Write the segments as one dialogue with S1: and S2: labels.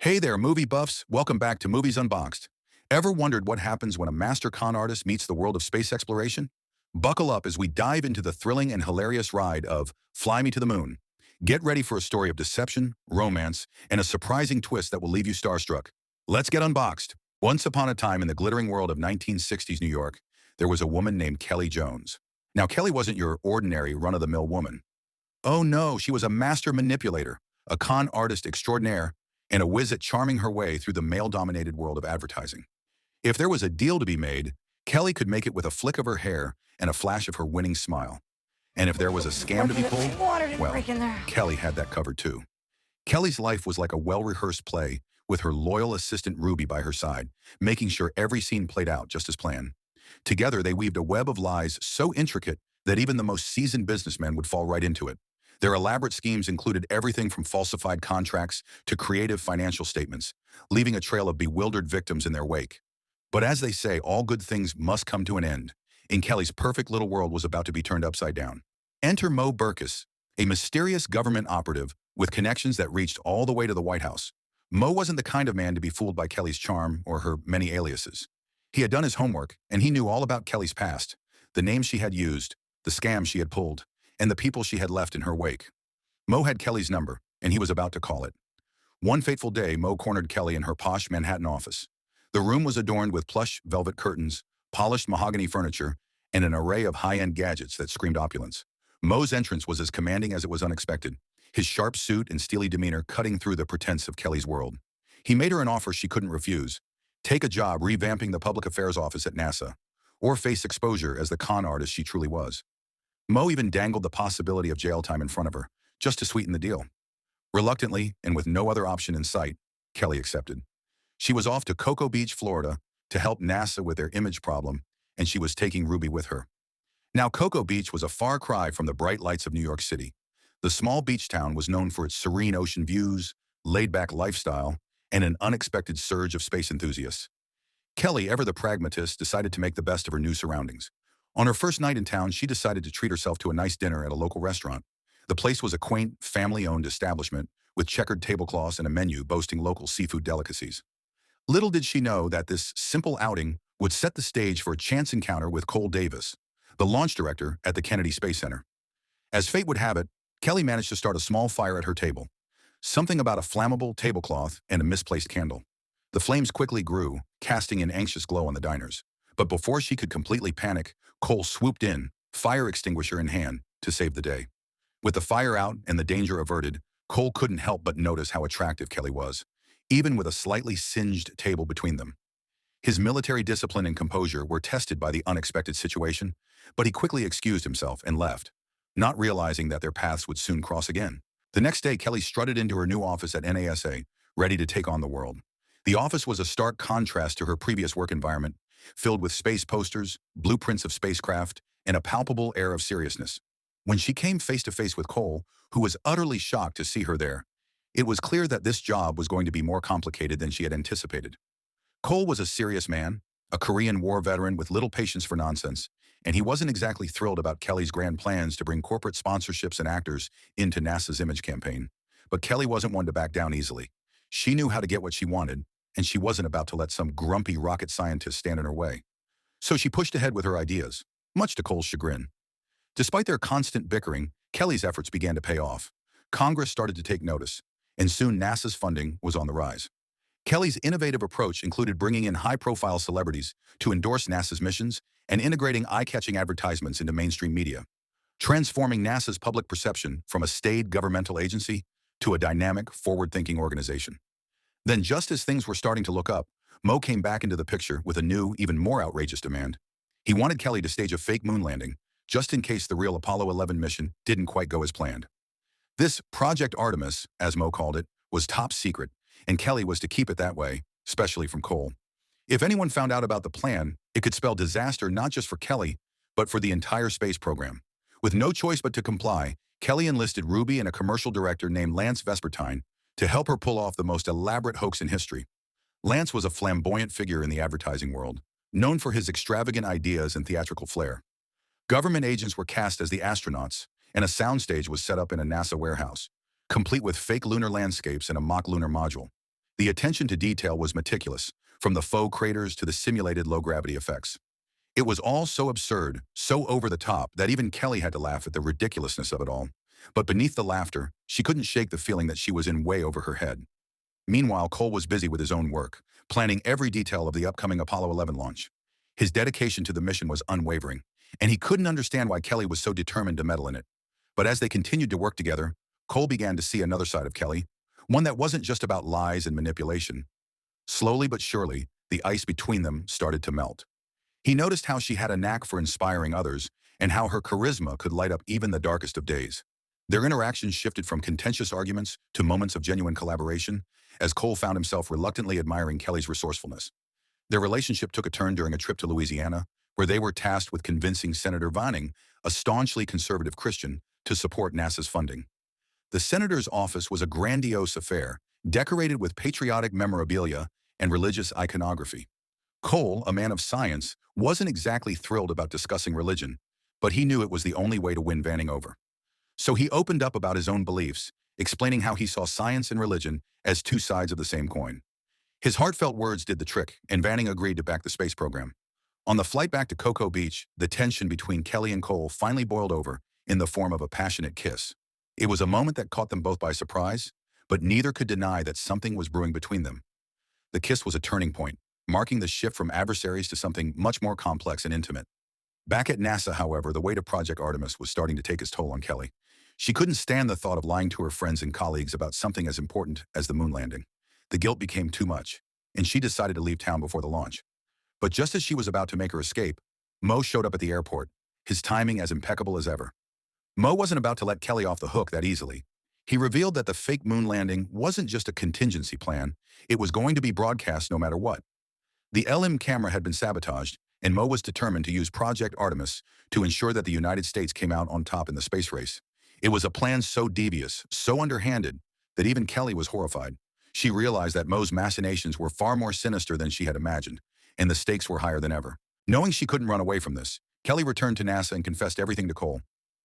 S1: Hey there, movie buffs. Welcome back to Movies Unboxed. Ever wondered what happens when a master con artist meets the world of space exploration? Buckle up as we dive into the thrilling and hilarious ride of Fly Me to the Moon. Get ready for a story of deception, romance, and a surprising twist that will leave you starstruck. Let's get unboxed. Once upon a time in the glittering world of 1960s New York, there was a woman named Kelly Jones. Now, Kelly wasn't your ordinary run-of-the-mill woman. Oh no, she was a master manipulator, a con artist extraordinaire, and a whiz at charming her way through the male-dominated world of advertising. If there was a deal to be made, Kelly could make it with a flick of her hair and a flash of her winning smile. And if there was a scam to be pulled,
S2: Water didn't
S1: well,
S2: break in there.
S1: Kelly had that covered too. Kelly's life was like a well-rehearsed play with her loyal assistant Ruby by her side, making sure every scene played out just as planned. Together, they weaved a web of lies so intricate that even the most seasoned businessmen would fall right into it. Their elaborate schemes included everything from falsified contracts to creative financial statements, leaving a trail of bewildered victims in their wake. But as they say, all good things must come to an end. And Kelly's perfect little world was about to be turned upside down. Enter Mo Burkus, a mysterious government operative with connections that reached all the way to the White House. Mo wasn't the kind of man to be fooled by Kelly's charm or her many aliases. He had done his homework, and he knew all about Kelly's past, the names she had used, the scams she had pulled, and the people she had left in her wake. Mo had Kelly's number, and he was about to call it. One fateful day, Mo cornered Kelly in her posh Manhattan office. The room was adorned with plush velvet curtains, polished mahogany furniture, and an array of high-end gadgets that screamed opulence. Mo's entrance was as commanding as it was unexpected, his sharp suit and steely demeanor cutting through the pretense of Kelly's world. He made her an offer she couldn't refuse: take a job revamping the public affairs office at NASA, or face exposure as the con artist she truly was. Mo even dangled the possibility of jail time in front of her, just to sweeten the deal. Reluctantly, and with no other option in sight, Kelly accepted. She was off to Cocoa Beach, Florida, to help NASA with their image problem, and she was taking Ruby with her. Now, Cocoa Beach was a far cry from the bright lights of New York City. The small beach town was known for its serene ocean views, laid-back lifestyle, and an unexpected surge of space enthusiasts. Kelly, ever the pragmatist, decided to make the best of her new surroundings. On her first night in town, she decided to treat herself to a nice dinner at a local restaurant. The place was a quaint, family-owned establishment with checkered tablecloths and a menu boasting local seafood delicacies. Little did she know that this simple outing would set the stage for a chance encounter with Cole Davis, the launch director at the Kennedy Space Center. As fate would have it, Kelly managed to start a small fire at her table. Something about a flammable tablecloth and a misplaced candle. The flames quickly grew, casting an anxious glow on the diners. But before she could completely panic, Cole swooped in, fire extinguisher in hand, to save the day. With the fire out and the danger averted, Cole couldn't help but notice how attractive Kelly was, even with a slightly singed table between them. His military discipline and composure were tested by the unexpected situation, but he quickly excused himself and left, not realizing that their paths would soon cross again. The next day, Kelly strutted into her new office at NASA, ready to take on the world. The office was a stark contrast to her previous work environment, filled with space posters, blueprints of spacecraft, and a palpable air of seriousness. When she came face to face with Cole, who was utterly shocked to see her there, it was clear that this job was going to be more complicated than she had anticipated. Cole was a serious man, a Korean War veteran with little patience for nonsense, and he wasn't exactly thrilled about Kelly's grand plans to bring corporate sponsorships and actors into NASA's image campaign. But Kelly wasn't one to back down easily. She knew how to get what she wanted, and she wasn't about to let some grumpy rocket scientist stand in her way. So she pushed ahead with her ideas, much to Cole's chagrin. Despite their constant bickering, Kelly's efforts began to pay off. Congress started to take notice, and soon NASA's funding was on the rise. Kelly's innovative approach included bringing in high-profile celebrities to endorse NASA's missions and integrating eye-catching advertisements into mainstream media, transforming NASA's public perception from a staid governmental agency to a dynamic, forward-thinking organization. Then, just as things were starting to look up, Mo came back into the picture with a new, even more outrageous demand. He wanted Kelly to stage a fake moon landing, just in case the real Apollo 11 mission didn't quite go as planned. This Project Artemis, as Mo called it, was top secret, and Kelly was to keep it that way, especially from Cole. If anyone found out about the plan, it could spell disaster not just for Kelly, but for the entire space program. With no choice but to comply, Kelly enlisted Ruby and a commercial director named Lance Vespertine to help her pull off the most elaborate hoax in history. Lance was a flamboyant figure in the advertising world, known for his extravagant ideas and theatrical flair. Government agents were cast as the astronauts, and a soundstage was set up in a NASA warehouse, complete with fake lunar landscapes and a mock lunar module. The attention to detail was meticulous, from the faux craters to the simulated low-gravity effects. It was all so absurd, so over the top, that even Kelly had to laugh at the ridiculousness of it all. But beneath the laughter, she couldn't shake the feeling that she was in way over her head. Meanwhile, Cole was busy with his own work, planning every detail of the upcoming Apollo 11 launch. His dedication to the mission was unwavering, and he couldn't understand why Kelly was so determined to meddle in it. But as they continued to work together, Cole began to see another side of Kelly, one that wasn't just about lies and manipulation. Slowly but surely, the ice between them started to melt. He noticed how she had a knack for inspiring others and how her charisma could light up even the darkest of days. Their interactions shifted from contentious arguments to moments of genuine collaboration, as Cole found himself reluctantly admiring Kelly's resourcefulness. Their relationship took a turn during a trip to Louisiana, where they were tasked with convincing Senator Vining, a staunchly conservative Christian, to support NASA's funding. The senator's office was a grandiose affair, decorated with patriotic memorabilia and religious iconography. Cole, a man of science, wasn't exactly thrilled about discussing religion, but he knew it was the only way to win Vining over. So he opened up about his own beliefs, explaining how he saw science and religion as two sides of the same coin. His heartfelt words did the trick, and Vining agreed to back the space program. On the flight back to Cocoa Beach, the tension between Kelly and Cole finally boiled over in the form of a passionate kiss. It was a moment that caught them both by surprise, but neither could deny that something was brewing between them. The kiss was a turning point, marking the shift from adversaries to something much more complex and intimate. Back at NASA, however, the weight of Project Artemis was starting to take its toll on Kelly. She couldn't stand the thought of lying to her friends and colleagues about something as important as the moon landing. The guilt became too much, and she decided to leave town before the launch. But just as she was about to make her escape, Mo showed up at the airport, his timing as impeccable as ever. Mo wasn't about to let Kelly off the hook that easily. He revealed that the fake moon landing wasn't just a contingency plan, it was going to be broadcast no matter what. The LM camera had been sabotaged, and Mo was determined to use Project Artemis to ensure that the United States came out on top in the space race. It was a plan so devious, so underhanded, that even Kelly was horrified. She realized that Mo's machinations were far more sinister than she had imagined, and the stakes were higher than ever. Knowing she couldn't run away from this, Kelly returned to NASA and confessed everything to Cole.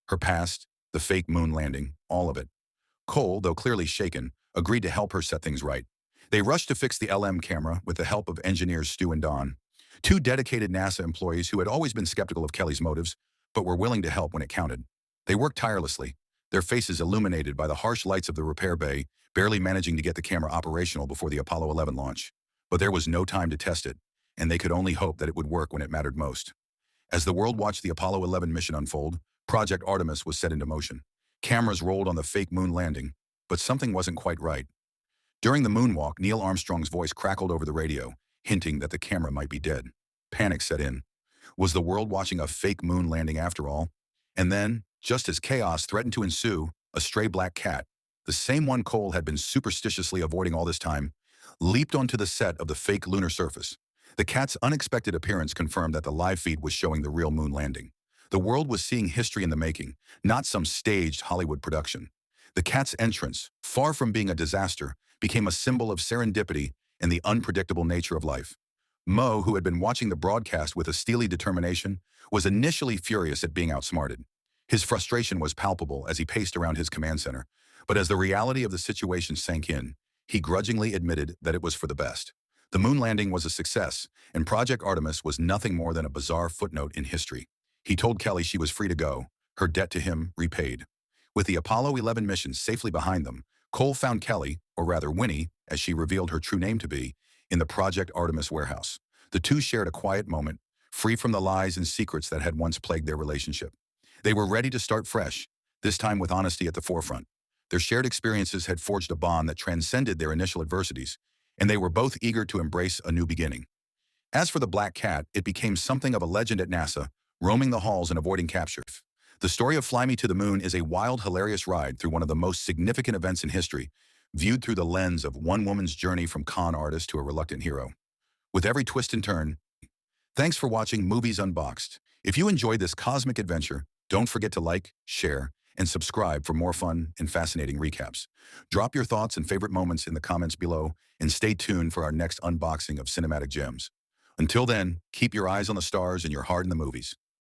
S1: Her past, the fake moon landing, all of it. Cole, though clearly shaken, agreed to help her set things right. They rushed to fix the LM camera with the help of engineers Stu and Don, two dedicated NASA employees who had always been skeptical of Kelly's motives, but were willing to help when it counted. They worked tirelessly, their faces illuminated by the harsh lights of the repair bay, barely managing to get the camera operational before the Apollo 11 launch. But there was no time to test it, and they could only hope that it would work when it mattered most. As the world watched the Apollo 11 mission unfold, Project Artemis was set into motion. Cameras rolled on the fake moon landing, but something wasn't quite right. During the moonwalk, Neil Armstrong's voice crackled over the radio, hinting that the camera might be dead. Panic set in. Was the world watching a fake moon landing after all? And then, just as chaos threatened to ensue, a stray black cat, the same one Cole had been superstitiously avoiding all this time, leaped onto the set of the fake lunar surface. The cat's unexpected appearance confirmed that the live feed was showing the real moon landing. The world was seeing history in the making, not some staged Hollywood production. The cat's entrance, far from being a disaster, became a symbol of serendipity and the unpredictable nature of life. Mo, who had been watching the broadcast with a steely determination, was initially furious at being outsmarted. His frustration was palpable as he paced around his command center, but as the reality of the situation sank in, he grudgingly admitted that it was for the best. The moon landing was a success, and Project Artemis was nothing more than a bizarre footnote in history. He told Kelly she was free to go, her debt to him repaid. With the Apollo 11 mission safely behind them, Cole found Kelly, or rather Winnie, as she revealed her true name to be, in the Project Artemis warehouse. The two shared a quiet moment, free from the lies and secrets that had once plagued their relationship. They were ready to start fresh, this time with honesty at the forefront. Their shared experiences had forged a bond that transcended their initial adversities, and they were both eager to embrace a new beginning. As for the black cat, it became something of a legend at NASA, roaming the halls and avoiding capture. The story of Fly Me to the Moon is a wild, hilarious ride through one of the most significant events in history, viewed through the lens of one woman's journey from con artist to a reluctant hero. With every twist and turn, thanks for watching Movies Unboxed. If you enjoyed this cosmic adventure, don't forget to like, share, and subscribe for more fun and fascinating recaps. Drop your thoughts and favorite moments in the comments below, and stay tuned for our next unboxing of cinematic gems. Until then, keep your eyes on the stars and your heart in the movies.